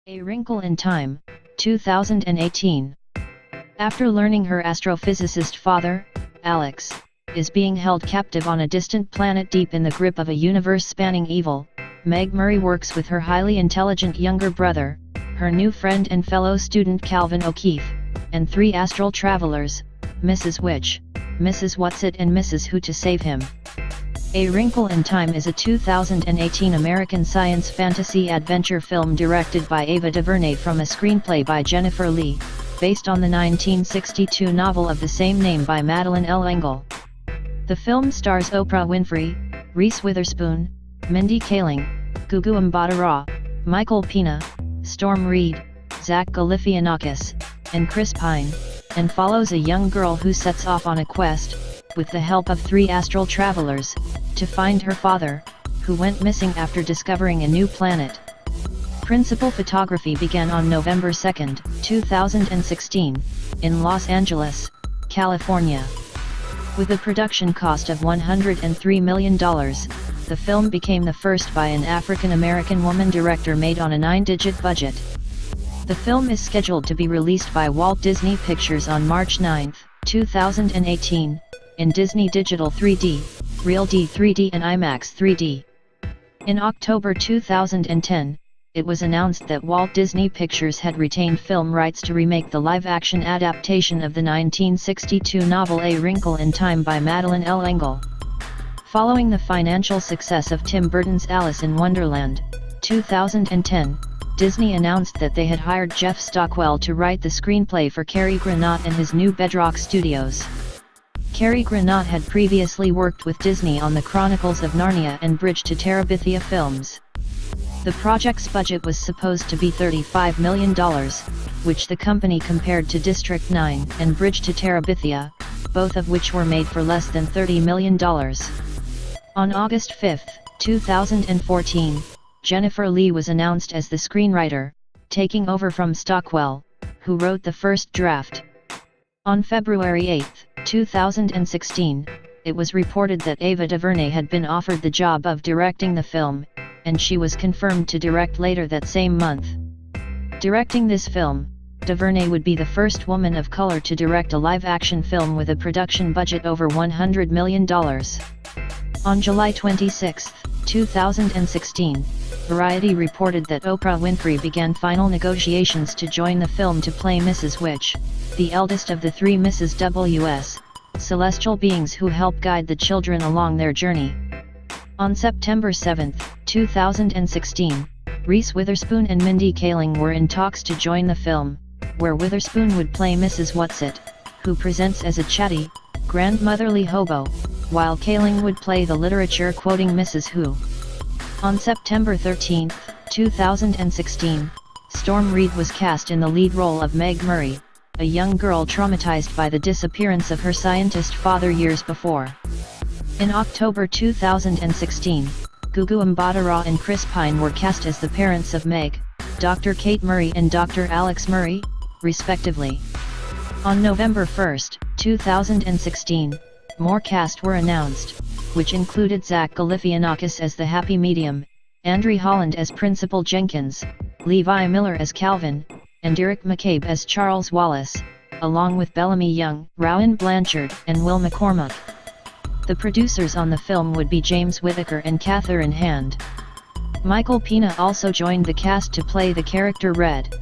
A Wrinkle in Time, 2018. After learning her astrophysicist father, Alex, is being held captive on a distant planet deep in the grip of a universe-spanning evil, Meg Murry works with her highly intelligent younger brother, her new friend and fellow student Calvin O'Keefe, and three astral travelers, Mrs. Witch, Mrs. Whatsit and Mrs. Who to save him. A Wrinkle in Time is a 2018 American science fantasy adventure film directed by Ava DuVernay from a screenplay by Jennifer Lee, based on the 1962 novel of the same name by Madeleine L'Engle. The film stars Oprah Winfrey, Reese Witherspoon, Mindy Kaling, Gugu Mbatha-Raw, Michael Peña, Storm Reid, Zach Galifianakis, and Chris Pine, and follows a young girl who sets off on a quest, with the help of three astral travelers, to find her father, who went missing after discovering a new planet. Principal photography began on November 2, 2016, in Los Angeles, California. With a production cost of $103 million, the film became the first by an African-American woman director made on a 9-digit budget. The film is scheduled to be released by Walt Disney Pictures on March 9, 2018, in Disney Digital 3D, Real D 3D and IMAX 3D. In October 2010, it was announced that Walt Disney Pictures had retained film rights to remake the live-action adaptation of the 1962 novel A Wrinkle in Time by Madeleine L'Engle. Following the financial success of Tim Burton's Alice in Wonderland, 2010, Disney announced that they had hired Jeff Stockwell to write the screenplay for Cary Grant and his new Bedrock Studios. Cary Grant had previously worked with Disney on the Chronicles of Narnia and Bridge to Terabithia films. The project's budget was supposed to be $35 million, which the company compared to District 9 and Bridge to Terabithia, both of which were made for less than $30 million. On August 5, 2014, Jennifer Lee was announced as the screenwriter, taking over from Stockwell, who wrote the first draft. On February 8, 2016, it was reported that Ava DuVernay had been offered the job of directing the film, and she was confirmed to direct later that same month. Directing this film, DuVernay would be the first woman of color to direct a live-action film with a production budget over $100 million. On July 26, 2016, Variety reported that Oprah Winfrey began final negotiations to join the film to play Mrs. Witch, the eldest of the three Mrs. Ws, celestial beings who help guide the children along their journey. On September 7, 2016, Reese Witherspoon and Mindy Kaling were in talks to join the film, where Witherspoon would play Mrs. Whatsit, who presents as a chatty, grandmotherly hobo, while Kaling would play the literature-quoting Mrs. Who. On September 13, 2016, Storm Reid was cast in the lead role of Meg Murry, a young girl traumatized by the disappearance of her scientist father years before. In October 2016, Gugu Mbatha-Raw and Chris Pine were cast as the parents of Meg, Dr. Kate Murray and Dr. Alex Murray, respectively. On November 1, 2016, more cast were announced, which included Zach Galifianakis as the Happy Medium, Andre Holland as Principal Jenkins, Levi Miller as Calvin, and Derek McCabe as Charles Wallace, along with Bellamy Young, Rowan Blanchard, and Will McCormack. The producers on the film would be James Whittaker and Catherine Hand. Michael Peña also joined the cast to play the character Reid.